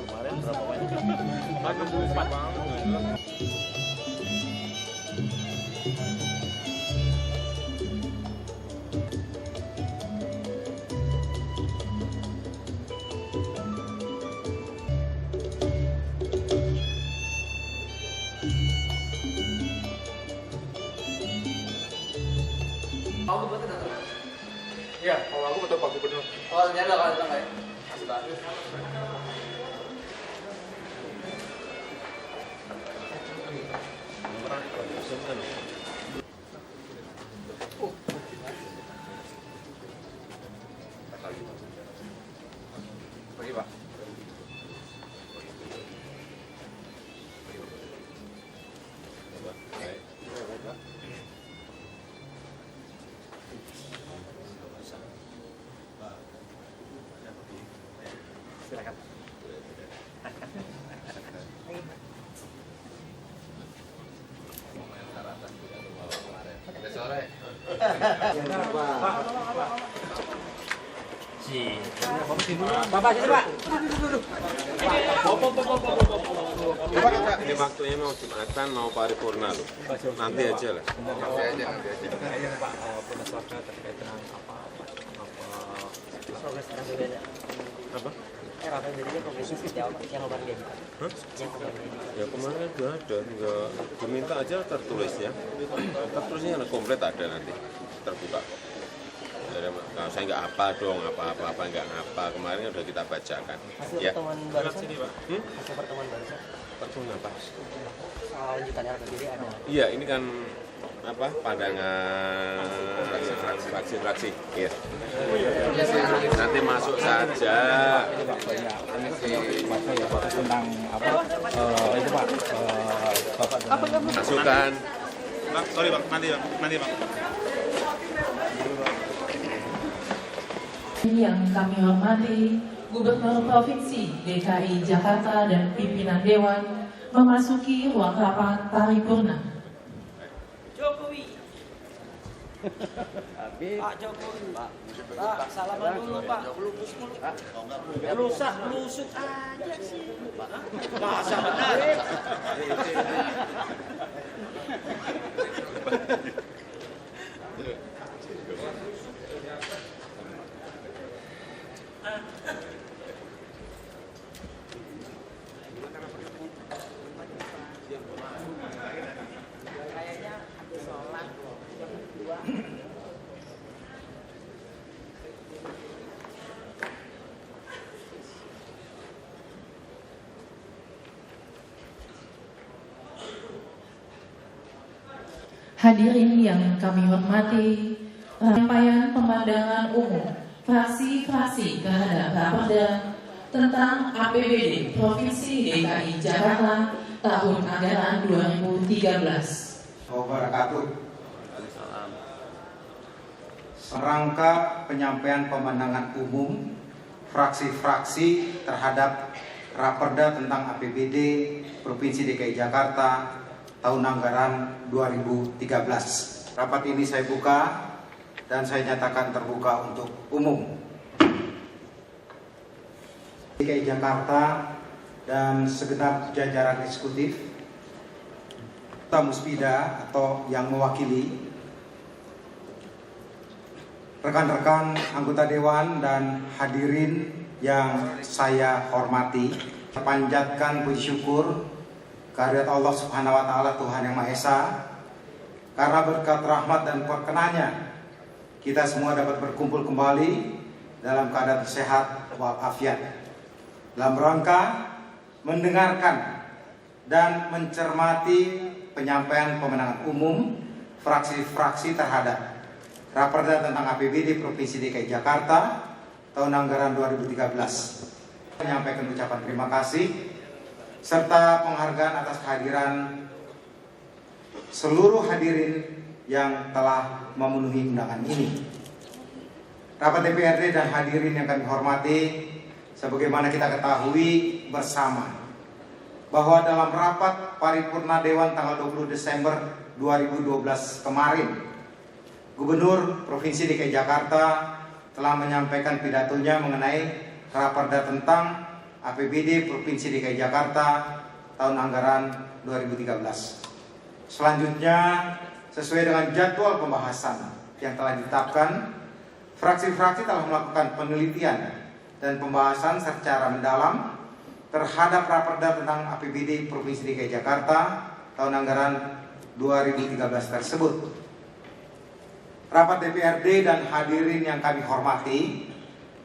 Kemarin berapa banyak? 64 banget. Kamu berarti datang? Iya, kalau aku betul Pak Gubernur. Oh, ternyata kalau datang nggak ya? Sudah. Pergi Pak. Silakan. Sore. Bapak sini Pak. Ini waktunya mau Jumatan, mau paripurna loh. Nanti aja lah. Nanti aja. Pak, penyesuaian terkait dengan apa? Progres sekarang beda. Apa? Jadinya progresnya seperti apa? Yang kemarin dia minta. Hah? Yang kemarin. Ya kemarin udah ada, nggak diminta aja tertulisnya. Tertulisnya yang komplit ada nanti, terbuka. Nah, saya nggak apa dong, apa-apa nggak apa. Kemarin udah kita bacakan. Hasil Ya. pertemuan barusan. Hmm? Hasil pertemuan barusan. Pertemuan apa? Soal lanjutan RPJD ada. Iya, ini kan apa pandangan fraksi-fraksi. Iya. Nanti masuk saja. Tentang apa? Itu Pak. Bapak Masukan. Pak, sorry Pak, nanti Pak. Yang kami hormati Gubernur Provinsi DKI Jakarta dan pimpinan Dewan memasuki ruang rapat paripurna. Jokowi. Pak Jokowi. Pak, salaman dulu Pak. Lusuk aja sih. Masa benar? Kayaknya sholat jam 2. Hadirin yang kami hormati, rangkaian pemandangan umum fraksi-fraksi terhadap Raperda tentang APBD Provinsi DKI Jakarta tahun anggaran 2013. Wabarakatuh. Serangka penyampaian pemandangan umum fraksi-fraksi terhadap Raperda tentang APBD Provinsi DKI Jakarta tahun anggaran 2013. Rapat ini saya buka dan saya nyatakan terbuka untuk umum. DKI Jakarta dan segenap jajaran eksekutif, Musbida atau yang mewakili, rekan-rekan anggota dewan dan hadirin yang saya hormati, panjatkan puji syukur kehadirat Allah Subhanahu wa taala Tuhan yang Maha Esa, karena berkat rahmat dan perkenannya kita semua dapat berkumpul kembali dalam keadaan sehat walafiat dalam rangka mendengarkan dan mencermati penyampaian pemenangan umum fraksi-fraksi terhadap Raperda tentang APBD Provinsi DKI Jakarta tahun anggaran 2013. Menyampaikan ucapan terima kasih serta penghargaan atas kehadiran seluruh hadirin yang telah memenuhi undangan ini. Rapat DPRD dan hadirin yang kami hormati, sebagaimana kita ketahui bersama bahwa dalam rapat paripurna Dewan tanggal 20 Desember 2012 kemarin, Gubernur Provinsi DKI Jakarta telah menyampaikan pidatonya mengenai Raperda tentang APBD Provinsi DKI Jakarta tahun anggaran 2013. Selanjutnya, sesuai dengan jadwal pembahasan yang telah ditetapkan, fraksi-fraksi telah melakukan penelitian dan pembahasan secara mendalam terhadap Raperda tentang APBD Provinsi DKI Jakarta tahun anggaran 2013 tersebut. Rapat DPRD dan hadirin yang kami hormati,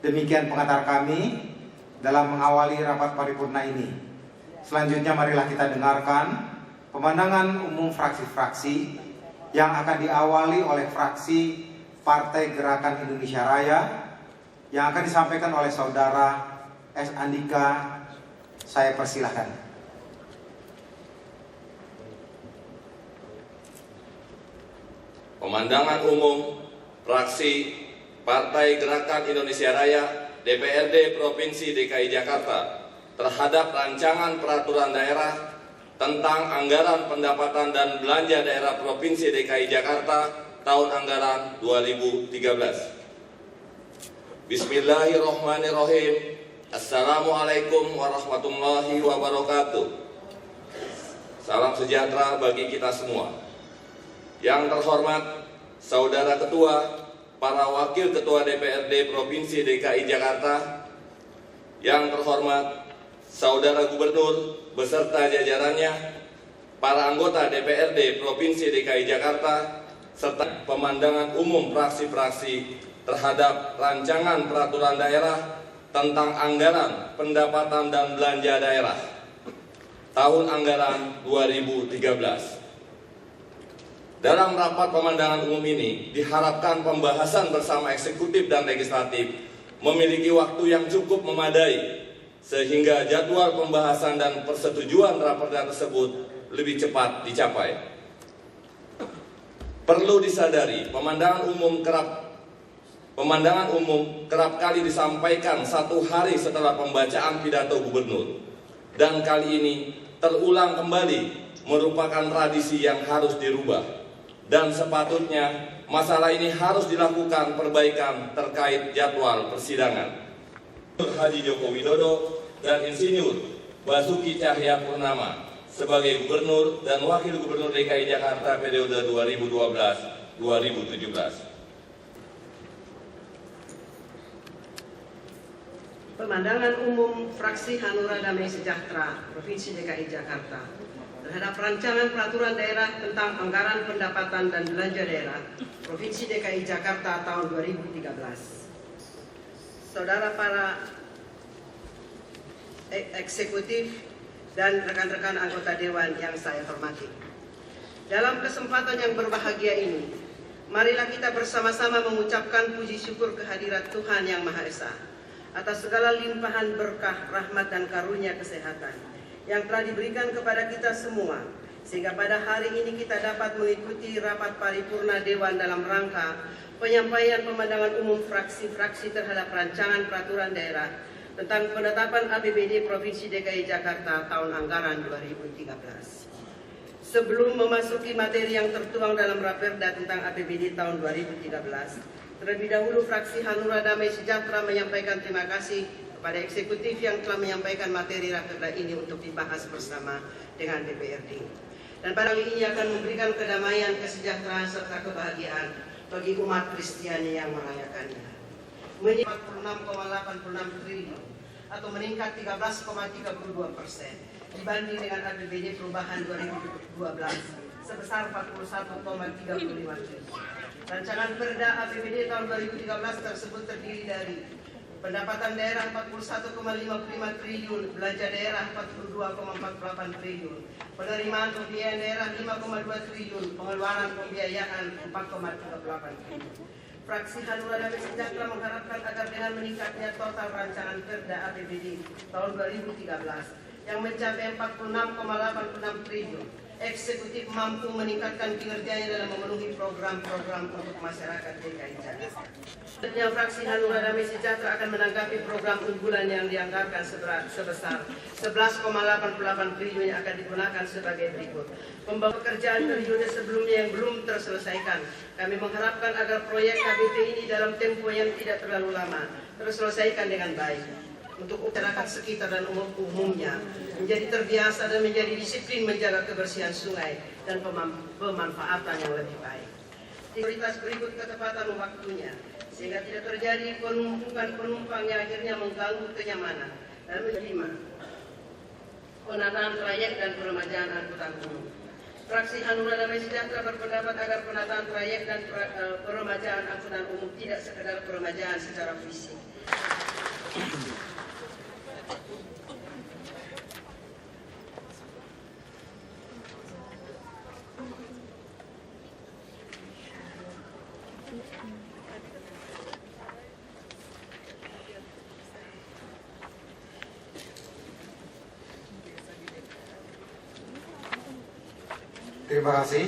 demikian pengantar kami dalam mengawali rapat paripurna ini. Selanjutnya marilah kita dengarkan pemandangan umum fraksi-fraksi yang akan diawali oleh fraksi Partai Gerakan Indonesia Raya yang akan disampaikan oleh Saudara S. Andika. Saya persilahkan. Pemandangan umum fraksi Partai Gerakan Indonesia Raya DPRD Provinsi DKI Jakarta terhadap rancangan peraturan daerah tentang anggaran pendapatan dan belanja daerah Provinsi DKI Jakarta tahun anggaran 2013. Bismillahirrahmanirrahim. Assalamualaikum warahmatullahi wabarakatuh. Salam sejahtera bagi kita semua. Yang terhormat Saudara Ketua, para Wakil Ketua DPRD Provinsi DKI Jakarta, yang terhormat Saudara Gubernur beserta jajarannya, para anggota DPRD Provinsi DKI Jakarta, serta pemandangan umum fraksi-fraksi terhadap rancangan peraturan daerah tentang anggaran pendapatan dan belanja daerah tahun anggaran 2013. Dalam rapat pemandangan umum ini diharapkan pembahasan bersama eksekutif dan legislatif memiliki waktu yang cukup memadai sehingga jadwal pembahasan dan persetujuan raperda tersebut lebih cepat dicapai. Perlu disadari, pemandangan umum kerap kali disampaikan 1 hari setelah pembacaan pidato gubernur, dan kali ini terulang kembali merupakan tradisi yang harus dirubah. Dan sepatutnya masalah ini harus dilakukan perbaikan terkait jadwal persidangan. Haji Joko Widodo dan Insinyur Basuki Cahayapurnama sebagai Gubernur dan Wakil Gubernur DKI Jakarta periode 2012-2017. Pemandangan umum fraksi Hanura Damai Sejahtera Provinsi DKI Jakarta terhadap rancangan peraturan daerah tentang anggaran pendapatan dan belanja daerah Provinsi DKI Jakarta tahun 2013. Saudara para eksekutif dan rekan-rekan anggota dewan yang saya hormati. Dalam kesempatan yang berbahagia ini, marilah kita bersama-sama mengucapkan puji syukur kehadirat Tuhan Yang Maha Esa atas segala limpahan berkah, rahmat dan karunia kesehatan yang telah diberikan kepada kita semua, sehingga pada hari ini kita dapat mengikuti rapat paripurna Dewan dalam rangka penyampaian pemandangan umum fraksi-fraksi terhadap rancangan peraturan daerah tentang penetapan APBD Provinsi DKI Jakarta tahun anggaran 2013. Sebelum memasuki materi yang tertuang dalam Raperda tentang APBD tahun 2013, terlebih dahulu fraksi Hanura Damai Sejahtera menyampaikan terima kasih kepada eksekutif yang telah menyampaikan materi Raperda ini untuk dibahas bersama dengan DPRD. Dan pada kali ini akan memberikan kedamaian, kesejahteraan serta kebahagiaan bagi umat Kristiani yang merayakannya. Menjadi 46,86 triliun atau meningkat 13,32% dibanding dengan APBD perubahan 2012 sebesar 41,35 triliun. Rancangan Perda APBD tahun 2013 tersebut terdiri dari pendapatan daerah 41,55 triliun, belanja daerah 42,48 triliun, penerimaan pembiayaan daerah 5,2 triliun, pengeluaran pembiayaan 4,38 triliun. Fraksi Hanura Damai Sejahtera mengharapkan agar dengan meningkatnya total rancangan Perda APBD tahun 2013 yang mencapai 46,86 triliun eksekutif mampu meningkatkan kinerjanya dalam memenuhi program-program untuk masyarakat DKI Jakarta. Selanjutnya, fraksi Hanura Damai Sejahtera akan menanggapi program unggulan yang dianggarkan sebesar 11,88 triliun yang akan digunakan sebagai berikut. Pekerjaan periode sebelumnya yang belum terselesaikan. Kami mengharapkan agar proyek KBP ini dalam tempo yang tidak terlalu lama terselesaikan dengan baik. Untuk masyarakat sekitar dan umumnya menjadi terbiasa dan menjadi disiplin menjaga kebersihan sungai dan pemanfaatan yang lebih baik. Prioritas berikut ketepatan waktunya, sehingga tidak terjadi penumpukan penumpang yang akhirnya mengganggu kenyamanan dan menerima penataan trayek dan peremajaan angkutan umum. Fraksi Hanura Damai Sejahtera berpendapat agar penataan trayek dan peremajaan angkutan umum tidak sekedar peremajaan secara fisik. Terima kasih.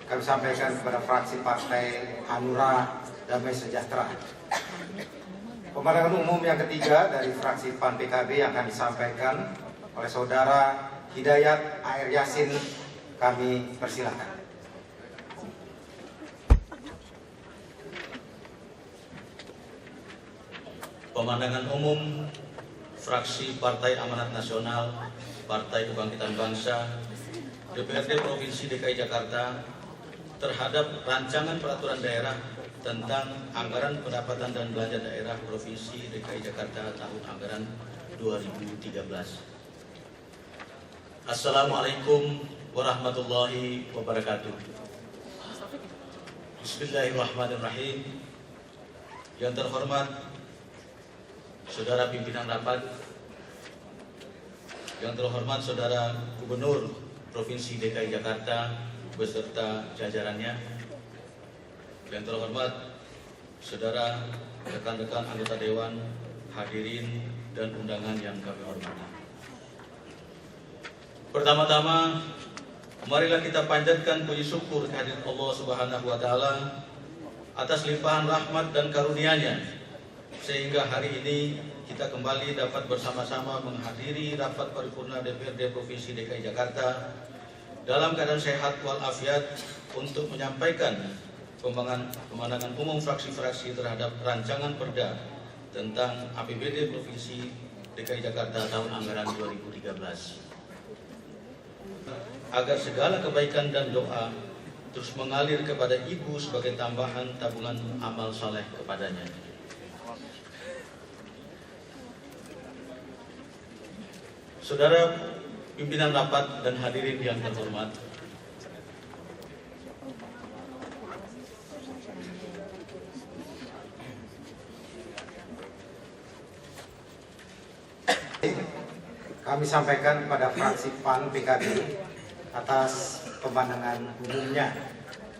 Kami sampaikan kepada fraksi Partai Hanura Damai Sejahtera. Pemandangan umum yang ketiga dari fraksi PAN PKB yang akan disampaikan oleh Saudara Hidayat Air Yasin. Kami persilakan. Pemandangan umum fraksi Partai Amanat Nasional, Partai Kebangkitan Bangsa, DPRD Provinsi DKI Jakarta terhadap rancangan peraturan daerah tentang anggaran pendapatan dan belanja daerah Provinsi DKI Jakarta tahun anggaran 2013. Assalamualaikum warahmatullahi wabarakatuh. Bismillahirrahmanirrahim. Yang terhormat Saudara Pimpinan Rapat, yang terhormat Saudara Gubernur Provinsi DKI Jakarta beserta jajarannya, yang terhormat saudara rekan-rekan anggota Dewan, hadirin dan undangan yang kami hormati. Pertama-tama, marilah kita panjatkan puji syukur kehadirat Allah Subhanahu wa taala atas limpahan rahmat dan karunia-Nya sehingga hari ini kita kembali dapat bersama-sama menghadiri rapat paripurna DPRD Provinsi DKI Jakarta dalam keadaan sehat walafiat untuk menyampaikan pemandangan umum fraksi-fraksi terhadap rancangan perda tentang APBD Provinsi DKI Jakarta tahun anggaran 2013. Agar segala kebaikan dan doa terus mengalir kepada Ibu sebagai tambahan tabungan amal saleh kepadanya. Saudara pimpinan rapat dan hadirin yang terhormat, kami sampaikan kepada fraksi PAN PKB atas pemandangan umumnya.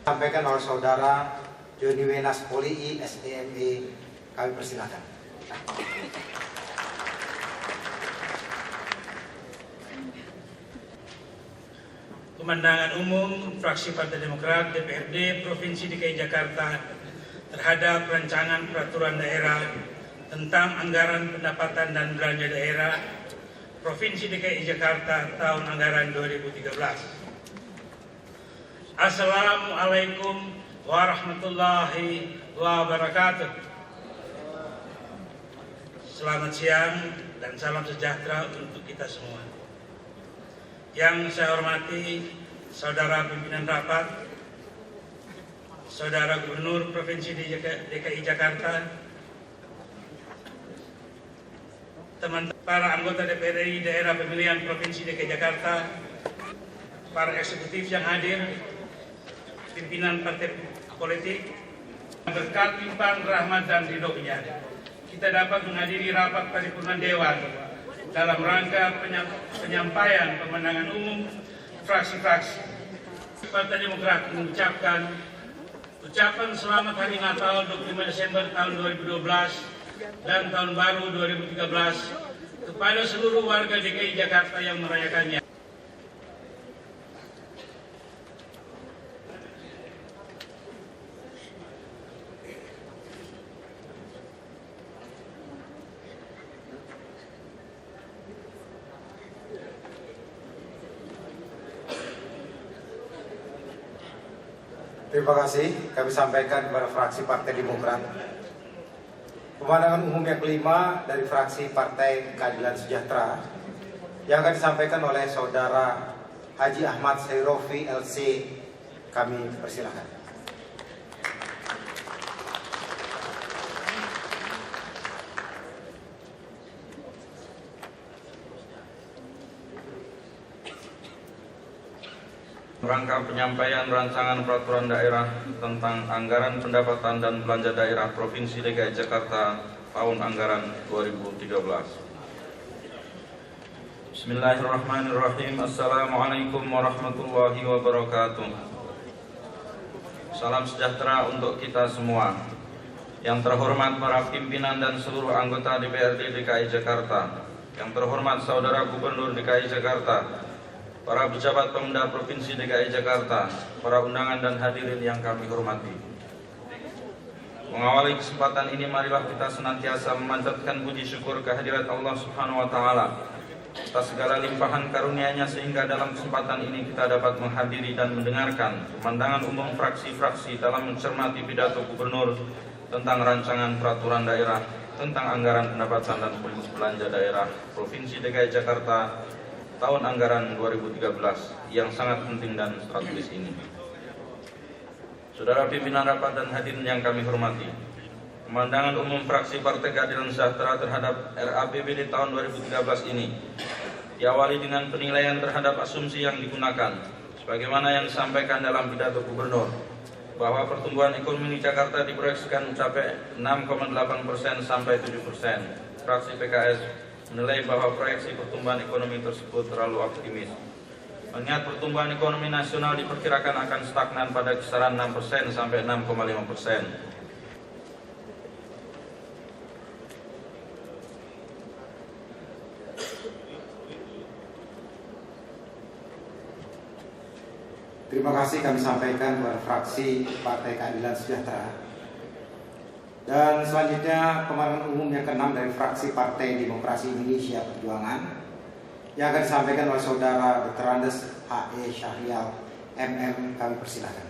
Sampaikan oleh Saudara Joni Wenas Poli SEME. Kami persilakan. Pemandangan umum fraksi Partai Demokrat DPRD Provinsi DKI Jakarta terhadap rancangan peraturan daerah tentang anggaran pendapatan dan belanja daerah Provinsi DKI Jakarta tahun anggaran 2013. Assalamualaikum warahmatullahi wabarakatuh. Selamat siang dan salam sejahtera untuk kita semua. Yang saya hormati Saudara Pimpinan Rapat, Saudara Gubernur Provinsi DKI Jakarta, teman-teman para anggota DPRD Daerah Pemilihan Provinsi DKI Jakarta, para eksekutif yang hadir, pimpinan partai politik, berkat limpahan rahmat dan ridho-Nya, kita dapat menghadiri rapat paripurna Dewan dalam rangka penyampaian pemandangan umum fraksi-fraksi. Partai Demokrat mengucapkan ucapan selamat Hari Natal 25 Desember tahun 2012 dan Tahun Baru 2013 kepada seluruh warga DKI Jakarta yang merayakannya. Terima kasih kami sampaikan kepada fraksi Partai Demokrat. Pemandangan umum yang kelima dari fraksi Partai Keadilan Sejahtera yang akan disampaikan oleh Saudara Haji Ahmad Sayrofi LC, kami persilahkan. Rangka penyampaian rancangan peraturan daerah tentang anggaran pendapatan dan belanja daerah Provinsi DKI Jakarta tahun anggaran 2013. Bismillahirrahmanirrahim. Assalamualaikum warahmatullahi wabarakatuh. Salam sejahtera untuk kita semua. Yang terhormat para pimpinan dan seluruh anggota DPRD DKI Jakarta, yang terhormat Saudara Gubernur DKI Jakarta, para pejabat Pemda Provinsi DKI Jakarta, para undangan dan hadirin yang kami hormati. Mengawali kesempatan ini, marilah kita senantiasa memanjatkan puji syukur kehadirat Allah Subhanahu wa Ta'ala atas segala limpahan karunia-Nya, sehingga dalam kesempatan ini kita dapat menghadiri dan mendengarkan pemandangan umum fraksi-fraksi dalam mencermati pidato Gubernur tentang rancangan peraturan daerah tentang anggaran pendapatan dan belanja daerah Provinsi DKI Jakarta tahun anggaran 2013 yang sangat penting dan strategis ini. Saudara pimpinan rapat dan hadirin yang kami hormati, pemandangan umum fraksi Partai Keadilan Sejahtera terhadap RAPBD tahun 2013 ini diawali dengan penilaian terhadap asumsi yang digunakan, sebagaimana yang disampaikan dalam pidato Gubernur, bahwa pertumbuhan ekonomi Jakarta diproyeksikan mencapai 6,8% sampai 7%. Fraksi PKS menilai bahwa proyeksi pertumbuhan ekonomi tersebut terlalu optimis. Mengingat pertumbuhan ekonomi nasional diperkirakan akan stagnan pada kisaran 6% sampai 6,5%. Terima kasih kami sampaikan kepada fraksi Partai Keadilan Sejahtera. Dan selanjutnya pemandangan umum yang ke-6 dari fraksi Partai Demokrasi Indonesia Perjuangan yang akan disampaikan oleh Saudara Dr. Andes H.E. Syahrial MM, kami persilakan.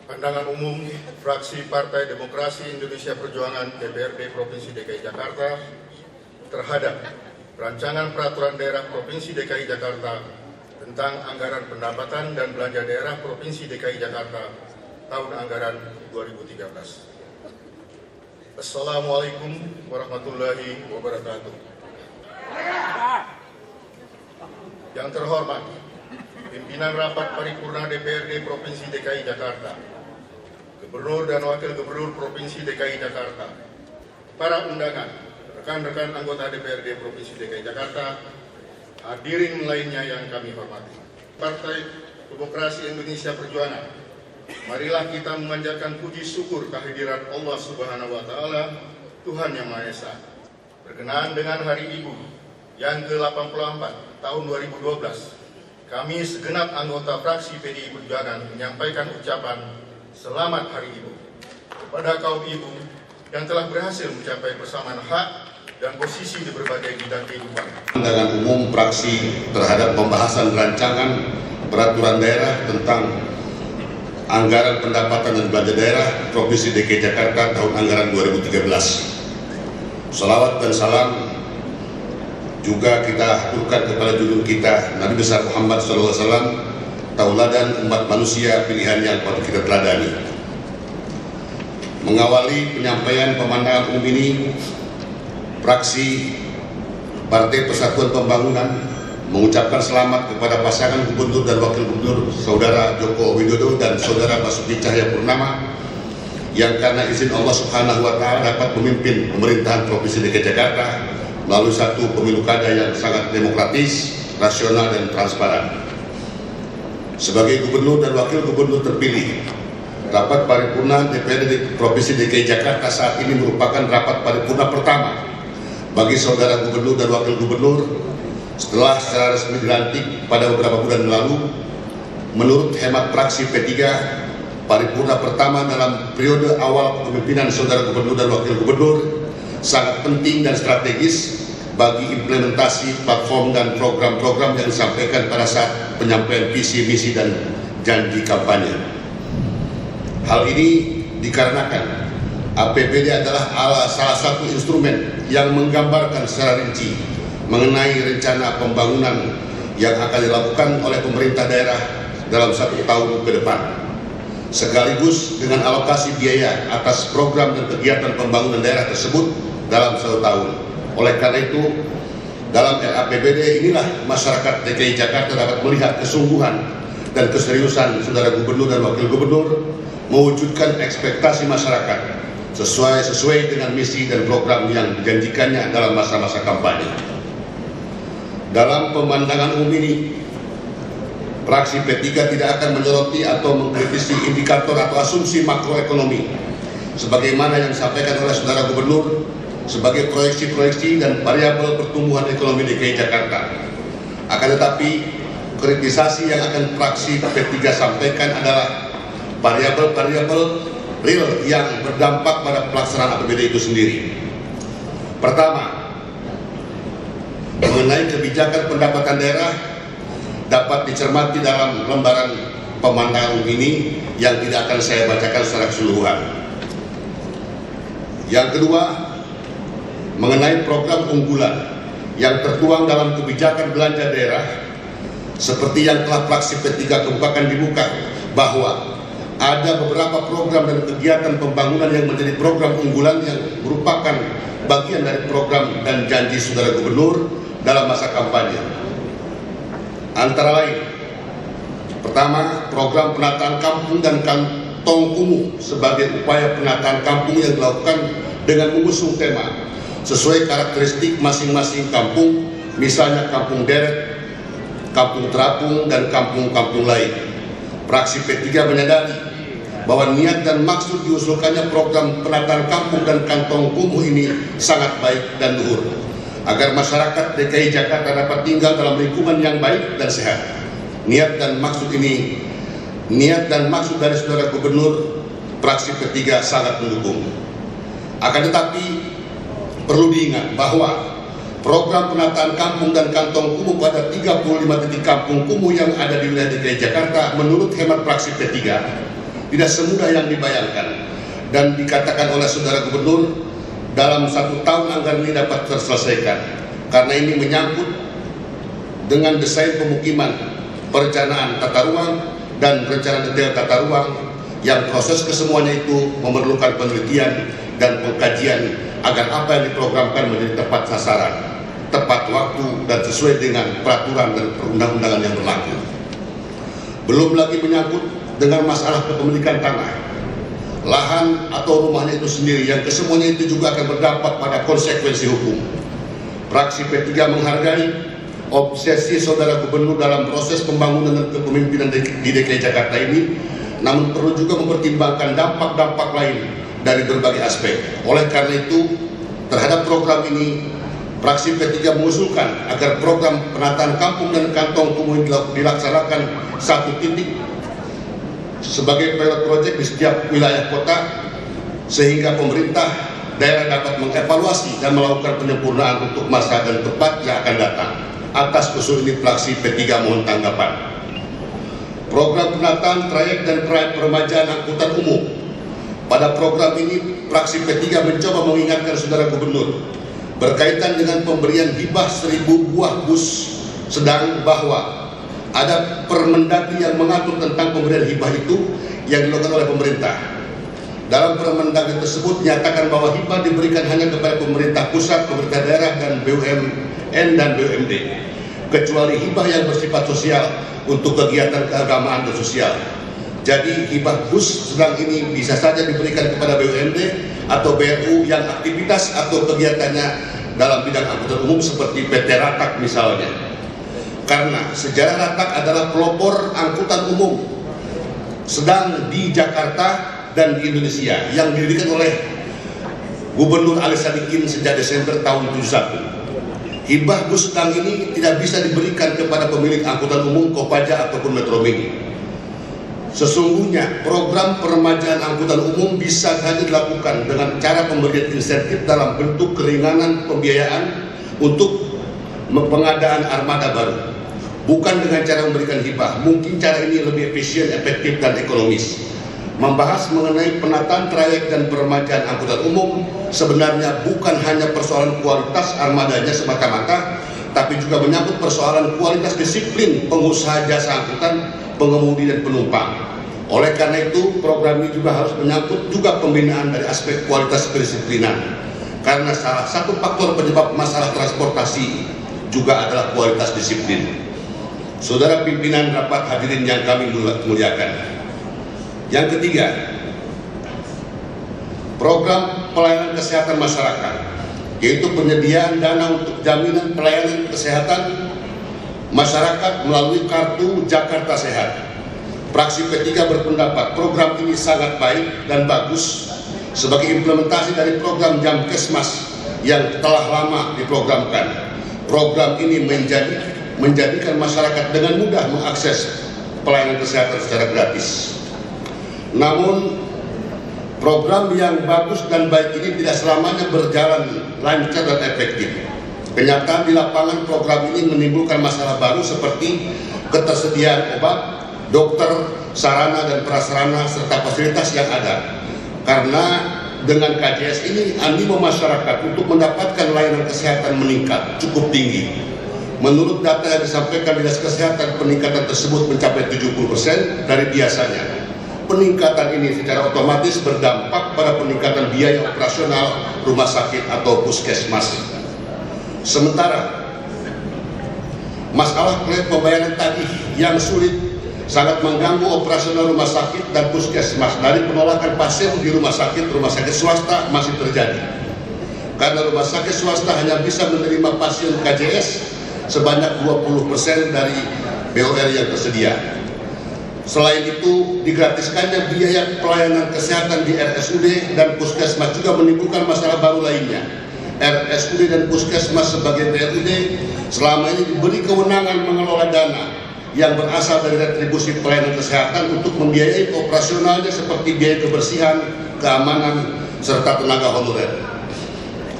Pandangan umum fraksi Partai Demokrasi Indonesia Perjuangan DPRD Provinsi DKI Jakarta terhadap rancangan peraturan daerah Provinsi DKI Jakarta tentang anggaran pendapatan dan belanja daerah Provinsi DKI Jakarta tahun anggaran 2013. Assalamualaikum warahmatullahi wabarakatuh. Yang terhormat pimpinan rapat paripurna DPRD Provinsi DKI Jakarta, Gubernur dan Wakil Gubernur Provinsi DKI Jakarta, para undangan, rekan-rekan anggota DPRD Provinsi DKI Jakarta, hadirin lainnya yang kami hormati. Partai Demokrasi Indonesia Perjuangan, marilah kita memanjatkan puji syukur kehadirat Allah Subhanahu wa Ta'ala, Tuhan Yang Maha Esa, berkenaan dengan Hari Ibu yang ke-84 tahun 2012. Kami segenap anggota fraksi PDI Perjuangan menyampaikan ucapan Selamat Hari Ibu kepada kaum ibu yang telah berhasil mencapai persamaan hak dan posisi di berbagai bidang kehidupan. Pandangan umum fraksi terhadap pembahasan rancangan peraturan daerah tentang anggaran pendapatan dan belanja daerah Provinsi DKI Jakarta tahun anggaran 2013. Salawat dan salam juga kita aturkan kepada junjungan kita Nabi besar Muhammad SAW, tauladan umat manusia pilihan yang patut kita teladani. Mengawali penyampaian pemandangan umum ini, fraksi Partai Persatuan Pembangunan mengucapkan selamat kepada pasangan Gubernur dan Wakil Gubernur Saudara Joko Widodo dan Saudara Basuki Cahayapurnama yang karena izin Allah Subhanahu wa Ta'ala dapat memimpin pemerintahan Provinsi DKI Jakarta melalui satu pemilu kada yang sangat demokratis, rasional dan transparan. Sebagai Gubernur dan Wakil Gubernur terpilih, rapat paripurna DPRD Provinsi DKI Jakarta saat ini merupakan rapat paripurna pertama bagi Saudara Gubernur dan Wakil Gubernur setelah secara resmi dilantik pada beberapa bulan lalu. Menurut hemat fraksi P3, paripurna pertama dalam periode awal kepemimpinan Saudara Gubernur dan Wakil Gubernur sangat penting dan strategis bagi implementasi platform dan program-program yang disampaikan pada saat penyampaian visi, misi, dan janji kampanye. Hal ini dikarenakan APBD adalah salah satu instrumen yang menggambarkan secara rinci mengenai rencana pembangunan yang akan dilakukan oleh pemerintah daerah dalam 1 tahun ke depan, sekaligus dengan alokasi biaya atas program dan kegiatan pembangunan daerah tersebut dalam 1 tahun. Oleh karena itu, dalam RAPBD inilah masyarakat DKI Jakarta dapat melihat kesungguhan dan keseriusan Saudara Gubernur dan Wakil Gubernur mewujudkan ekspektasi masyarakat sesuai dengan misi dan program yang dijanjikannya dalam masa-masa kampanye. Dalam pemandangan umum ini, fraksi P3 tidak akan menyoroti atau mengkritisi indikator atau asumsi makroekonomi sebagaimana yang disampaikan oleh Saudara Gubernur sebagai proyeksi-proyeksi dan variabel pertumbuhan ekonomi DKI Jakarta. Akan tetapi, kritisasi yang akan fraksi P3 sampaikan adalah variabel-variabel real yang berdampak pada pelaksanaan APBD itu sendiri. Pertama, mengenai kebijakan pendapatan daerah dapat dicermati dalam lembaran pemandangan ini yang tidak akan saya bacakan secara keseluruhan. Yang kedua, mengenai program unggulan yang tertuang dalam kebijakan belanja daerah, seperti yang telah fraksi P3 kemukakan dibuka, bahwa ada beberapa program dan kegiatan pembangunan yang menjadi program unggulan yang merupakan bagian dari program dan janji Saudara Gubernur dalam masa kampanye. Antara lain, pertama, program penataan kampung dan kantong kumuh sebagai upaya penataan kampung yang dilakukan dengan mengusung tema sesuai karakteristik masing-masing kampung, misalnya kampung deret, kampung terapung, dan kampung-kampung lain. Fraksi P3 menyadari bahwa niat dan maksud diusulkannya program penataan kampung dan kantong kumuh ini sangat baik dan luhur, agar masyarakat DKI Jakarta dapat tinggal dalam lingkungan yang baik dan sehat. Niat dan maksud dari Saudara Gubernur, fraksi P3 sangat mendukung. Akan tetapi, perlu diingat bahwa program penataan kampung dan kantong kumuh pada 35 titik kampung kumuh yang ada di wilayah DKI Jakarta menurut hemat fraksi P3 tidak semudah yang dibayangkan, dan dikatakan oleh Saudara Gubernur dalam 1 tahun anggaran ini dapat terselesaikan, karena ini menyangkut dengan desain pemukiman, perencanaan tata ruang, dan rencana detail tata ruang yang proses kesemuanya itu memerlukan penelitian dan pengkajian agar apa yang diprogramkan menjadi tepat sasaran, tepat waktu, dan sesuai dengan peraturan dan perundang-undangan yang berlaku. Belum lagi menyangkut dengan masalah kepemilikan tanah, lahan atau rumahnya itu sendiri, yang kesemuanya itu juga akan berdampak pada konsekuensi hukum. Fraksi P3 menghargai obsesi Saudara Gubernur dalam proses pembangunan dan kepemimpinan di DKI Jakarta ini, namun perlu juga mempertimbangkan dampak-dampak lain dari berbagai aspek. Oleh karena itu, terhadap program ini, fraksi P3 mengusulkan agar program penataan kampung dan kantong kumuh dilaksanakan 1 titik sebagai pilot project di setiap wilayah kota, sehingga pemerintah daerah dapat mengevaluasi dan melakukan penyempurnaan untuk masa dan tempat yang akan datang. Atas usul ini, fraksi P3 mohon tanggapan. Program penataan trayek dan peremajaan angkutan umum. Pada program ini, fraksi P3 mencoba mengingatkan Saudara Gubernur berkaitan dengan pemberian hibah 1000 buah bus sedang, bahwa ada Permendagri yang mengatur tentang pemberian hibah itu yang dilakukan oleh pemerintah. Dalam Permendagri tersebut dinyatakan bahwa hibah diberikan hanya kepada pemerintah pusat, pemerintah daerah, dan BUMN dan BUMD, kecuali hibah yang bersifat sosial untuk kegiatan keagamaan dan sosial. Jadi hibah bus sedang ini bisa saja diberikan kepada BUMD atau BRU yang aktivitas atau kegiatannya dalam bidang angkutan umum seperti PT Ratak misalnya. Karena sejarah Ratak adalah pelopor angkutan umum sedang di Jakarta dan di Indonesia yang didirikan oleh Gubernur Ali Sadikin sejak Desember tahun 71. Hibah bus sedang ini tidak bisa diberikan kepada pemilik angkutan umum, Kopaja, ataupun Metro Mini. Sesungguhnya program peremajaan angkutan umum bisa saja dilakukan dengan cara pemberian insentif dalam bentuk keringanan pembiayaan untuk pengadaan armada baru. Bukan dengan cara memberikan hibah, mungkin cara ini lebih efisien, efektif, dan ekonomis. Membahas mengenai penataan trayek dan peremajaan angkutan umum sebenarnya bukan hanya persoalan kualitas armadanya semata-mata, tapi juga menyangkut persoalan kualitas disiplin pengusaha jasa angkutan, pengemudi, dan penumpang. Oleh karena itu, program ini juga harus menyangkut juga pembinaan dari aspek kualitas kedisiplinan. Karena salah satu faktor penyebab masalah transportasi juga adalah kualitas disiplin. Saudara pimpinan rapat hadirin yang kami muliakan. Yang ketiga, program pelayanan kesehatan masyarakat, yaitu penyediaan dana untuk jaminan pelayanan kesehatan masyarakat melalui Kartu Jakarta Sehat. Fraksi P3 berpendapat program ini sangat baik dan bagus sebagai implementasi dari program Jamkesmas yang telah lama diprogramkan. Program ini menjadikan masyarakat dengan mudah mengakses pelayanan kesehatan secara gratis. Namun, program yang bagus dan baik ini tidak selamanya berjalan lancar dan efektif. Kenyataan di lapangan program ini menimbulkan masalah baru seperti ketersediaan obat, dokter, sarana dan prasarana serta fasilitas yang ada. Karena dengan KJS ini, animo masyarakat untuk mendapatkan layanan kesehatan meningkat cukup tinggi. Menurut data yang disampaikan Dinas Kesehatan, peningkatan tersebut mencapai 70% dari biasanya. Peningkatan ini secara otomatis berdampak pada peningkatan biaya operasional rumah sakit atau puskesmas. Sementara, masalah klaim pembayaran tagih yang sulit sangat mengganggu operasional rumah sakit dan puskesmas. Dari penolakan pasien di rumah sakit swasta masih terjadi. Karena rumah sakit swasta hanya bisa menerima pasien KJS sebanyak 20% dari BOR yang tersedia. Selain itu, digratiskannya biaya pelayanan kesehatan di RSUD dan puskesmas juga menimbulkan masalah baru lainnya. RSUD dan puskesmas sebagai PLUD selama ini diberi kewenangan mengelola dana yang berasal dari retribusi pelayanan kesehatan untuk membiayai operasionalnya seperti biaya kebersihan, keamanan, serta tenaga honorer.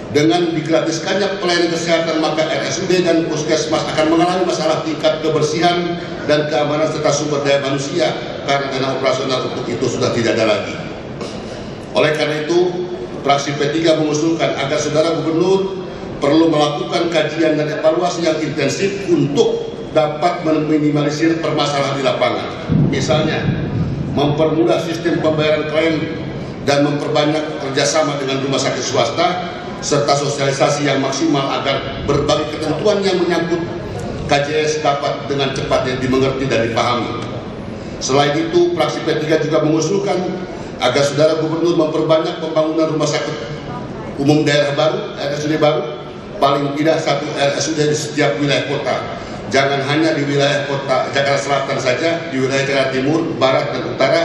Dengan digratiskannya pelayanan kesehatan, maka RSUD dan puskesmas akan mengalami masalah tingkat kebersihan dan keamanan serta sumber daya manusia karena dana operasional untuk itu sudah tidak ada lagi. Oleh karena itu, fraksi P3 mengusulkan agar Saudara Gubernur perlu melakukan kajian dan evaluasi yang intensif untuk dapat meminimalisir permasalahan di lapangan. Misalnya, mempermudah sistem pembayaran klaim dan memperbanyak kerjasama dengan rumah sakit swasta, serta sosialisasi yang maksimal agar berbagai ketentuan yang menyangkut KJS dapat dengan cepat dimengerti dan dipahami. Selain itu, fraksi P3 juga mengusulkan agar Saudara Gubernur memperbanyak pembangunan rumah sakit umum daerah baru, RSUD baru, paling tidak satu RSUD di setiap wilayah kota. Jangan hanya di wilayah kota Jakarta Selatan saja, di wilayah Jakarta Timur, Barat, dan Utara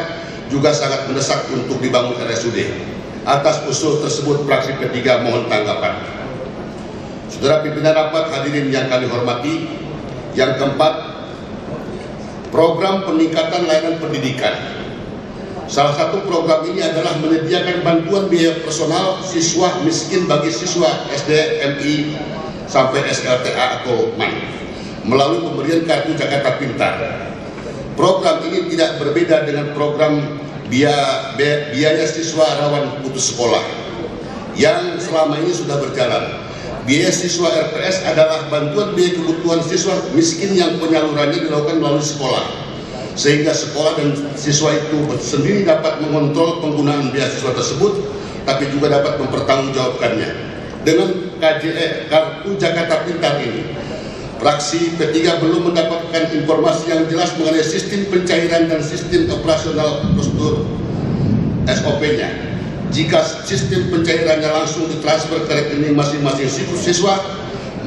juga sangat mendesak untuk dibangun RSUD. Atas usul tersebut, fraksi P3 mohon tanggapan. Saudara pimpinan rapat hadirin yang kami hormati, yang keempat, program peningkatan layanan pendidikan. Salah satu program ini adalah menyediakan bantuan biaya personal siswa miskin bagi siswa SD, MI, sampai SLTA atau MAN melalui pemberian kartu Jakarta Pintar. Program ini tidak berbeda dengan program biaya siswa rawan putus sekolah yang selama ini sudah berjalan. Biaya siswa RPS adalah bantuan biaya kebutuhan siswa miskin yang penyalurannya dilakukan melalui sekolah, sehingga sekolah dan siswa itu sendiri dapat mengontrol penggunaan biaya siswa tersebut, tapi juga dapat mempertanggungjawabkannya. Dengan Kartu Jakarta Pintar ini, fraksi P3 belum mendapatkan informasi yang jelas mengenai sistem pencairan dan sistem operasional prosedur SOP-nya. Jika sistem pencairannya langsung ditransfer ke rekening masing-masing siswa,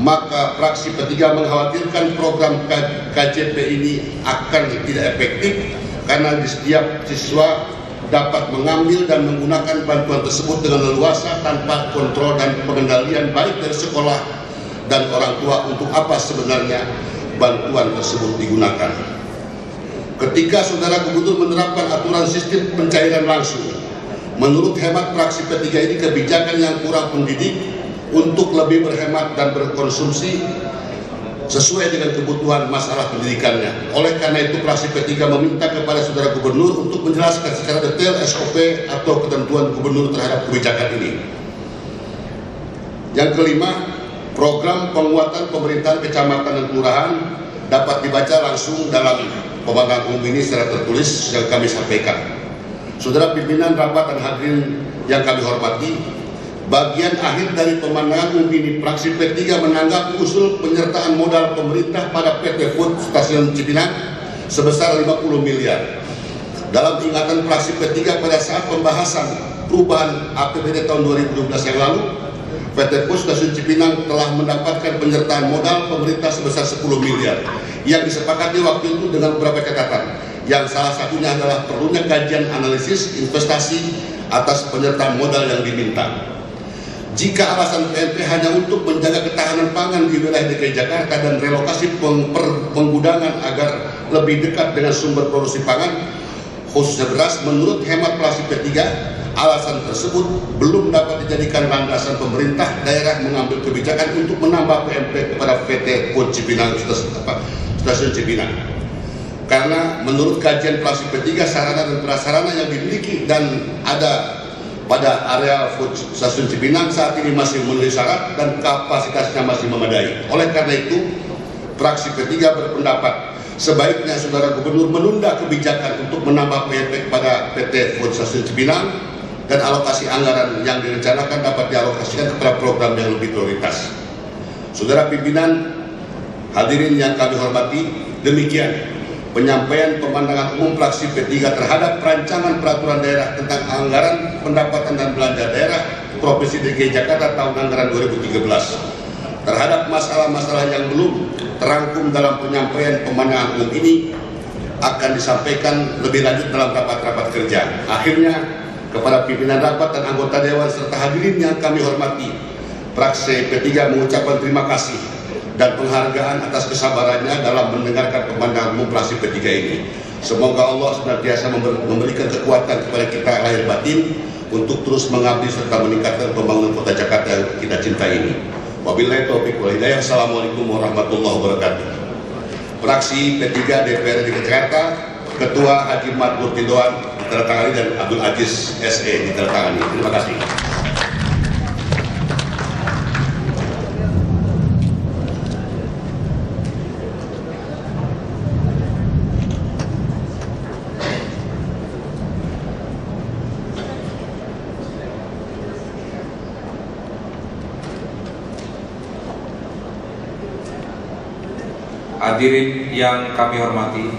maka fraksi P3 mengkhawatirkan program KJP ini akan tidak efektif karena di setiap siswa dapat mengambil dan menggunakan bantuan tersebut dengan leluasa tanpa kontrol dan pengendalian baik dari sekolah dan orang tua untuk apa sebenarnya bantuan tersebut digunakan. Ketika Saudara Gubernur menerapkan aturan sistem pencairan langsung, menurut hemat fraksi P3 ini kebijakan yang kurang mendidik untuk lebih berhemat dan berkonsumsi sesuai dengan kebutuhan masalah pendidikannya. Oleh karena itu, fraksi P3 meminta kepada Saudara Gubernur untuk menjelaskan secara detail SOP atau ketentuan Gubernur terhadap kebijakan ini. Yang kelima, program penguatan pemerintahan kecamatan dan kelurahan dapat dibaca langsung dalam pemandangan umum ini secara tertulis yang kami sampaikan. Saudara pimpinan rapat dan hadirin yang kami hormati, bagian akhir dari pemandangan umum ini, fraksi P3 menanggapi usul penyertaan modal pemerintah pada PT Food Stasiun Cipinang sebesar 50 miliar. Dalam ingatan fraksi P3 pada saat pembahasan perubahan APBD tahun 2012 yang lalu, PT Food Stasiun Cipinang telah mendapatkan penyertaan modal pemerintah sebesar 10 miliar yang disepakati waktu itu dengan beberapa catatan, yang salah satunya adalah perlunya kajian analisis investasi atas penyertaan modal yang diminta. Jika alasan PMP hanya untuk menjaga ketahanan pangan di wilayah DKI Jakarta dan relokasi penggudangan agar lebih dekat dengan sumber produksi pangan, khususnya beras, menurut hemat fraksi P3, alasan tersebut belum dapat dijadikan landasan pemerintah daerah mengambil kebijakan untuk menambah PMP kepada PT Food Cipinang Stasiun Cipinang. Karena menurut kajian fraksi P3, sarana dan prasarana yang dimiliki dan ada pada area Food Stasiun Cipinang saat ini masih memenuhi syarat dan kapasitasnya masih memadai. Oleh karena itu, fraksi P3 berpendapat sebaiknya Saudara Gubernur menunda kebijakan untuk menambah PMP kepada PT Food Stasiun Cipinang dan alokasi anggaran yang direncanakan dapat dialokasikan kepada program yang lebih prioritas. Saudara pimpinan, hadirin yang kami hormati, demikian penyampaian pemandangan umum fraksi P3 terhadap rancangan peraturan daerah tentang anggaran pendapatan dan belanja daerah Provinsi DKI Jakarta tahun anggaran 2013. Terhadap masalah-masalah yang belum terangkum dalam penyampaian pemandangan umum ini akan disampaikan lebih lanjut dalam rapat-rapat kerja. Akhirnya, kepada pimpinan rapat dan anggota dewan serta hadirin yang kami hormati, fraksi P3 mengucapkan terima kasih dan penghargaan atas kesabarannya dalam mendengarkan pemandangan umum fraksi P3 ini. Semoga Allah senantiasa memberikan kekuatan kepada kita lahir batin untuk terus mengabdi serta meningkatkan pembangunan kota Jakarta yang kita cintai ini. Wabillahi taufiq wal hidayah. Assalamualaikum warahmatullahi wabarakatuh. Fraksi P3 DPR DKI Jakarta, Ketua Haji Madbur Tindoan ditandatangani dan Abdul Aziz SE ditandatangani. Terima kasih. Hadirin yang kami hormati,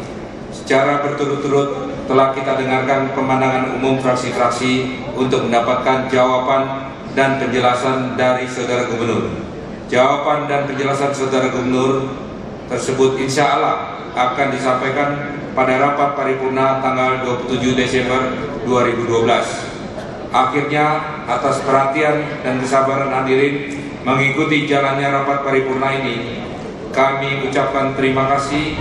secara berturut-turut telah kita dengarkan pemandangan umum fraksi-fraksi untuk mendapatkan jawaban dan penjelasan dari Saudara Gubernur. Jawaban dan penjelasan Saudara Gubernur tersebut insya Allah akan disampaikan pada rapat paripurna tanggal 27 Desember 2012. Akhirnya, atas perhatian dan kesabaran hadirin mengikuti jalannya rapat paripurna ini, kami ucapkan terima kasih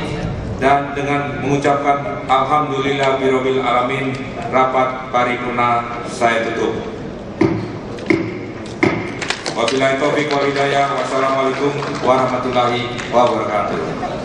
dan dengan mengucapkan alhamdulillah birabbil alamin, rapat paripurna saya tutup. Wabillahi taufiq wal hidayah. Wassalamualaikum warahmatullahi wabarakatuh.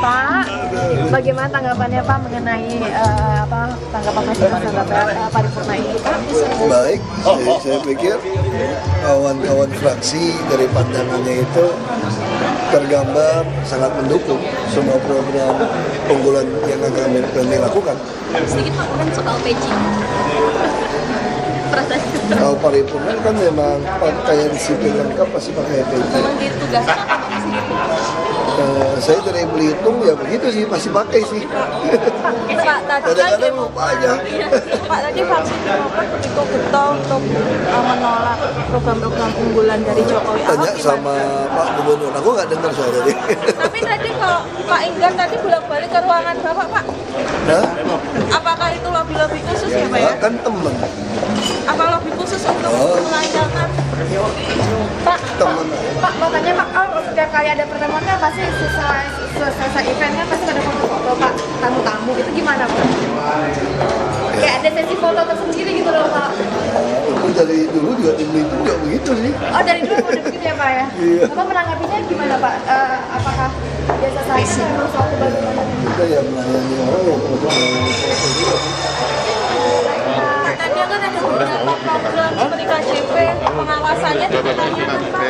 Pak, bagaimana tanggapannya Pak mengenai tanggapan masyarakat terhadap paripurna ini Pak? Baik, saya pikir kawan-kawan fraksi dari pandangannya itu tergambar sangat mendukung semua program unggulan yang akan kami lakukan. Sedikit Pak, kan soal peci. Kalau paripurna kan memang pakaian sipil lengkap pasti pakai peci. Memang ditugaskan atau Bapak sendiri? Saya dari Belitung ya begitu sih, pasti pakai sih. Pak, tadi kadang-kadang lupa aja. Pak, tadi vaksin Sinovac itu getol untuk menolak program-program unggulan dari Jokowi. Tanya sama Pak Gubernur, aku nggak dengar soal tadi. Tapi tadi kalau Pak Enggar tadi bolak-balik ke ruangan Bapak, Pak. Nah, Apakah itu lobby-lobby khusus ya Pak ya? kan teman. Apa lobby khusus untuk melancarkan? Pak, Pak mau tanya Pak, setiap kali ada pertemuan kan pasti selesai event kan pasti ada foto-foto Pak tamu-tamu, itu gimana Pak? Kayak ada sesi foto tersendiri gitu loh Pak. Aku dari dulu juga di Belitung juga begitu sih. Oh dari dulu udah begitu ya Pak ya? Iya. Bapak menanggapinya gimana Pak? Apakah biasa saja atau suatu bagaimana? Kita ya melayani orang yang untuk melayani Pak, tadi kan ada beberapa program seperti KJP, pengawasannya dipertanyakan Pak.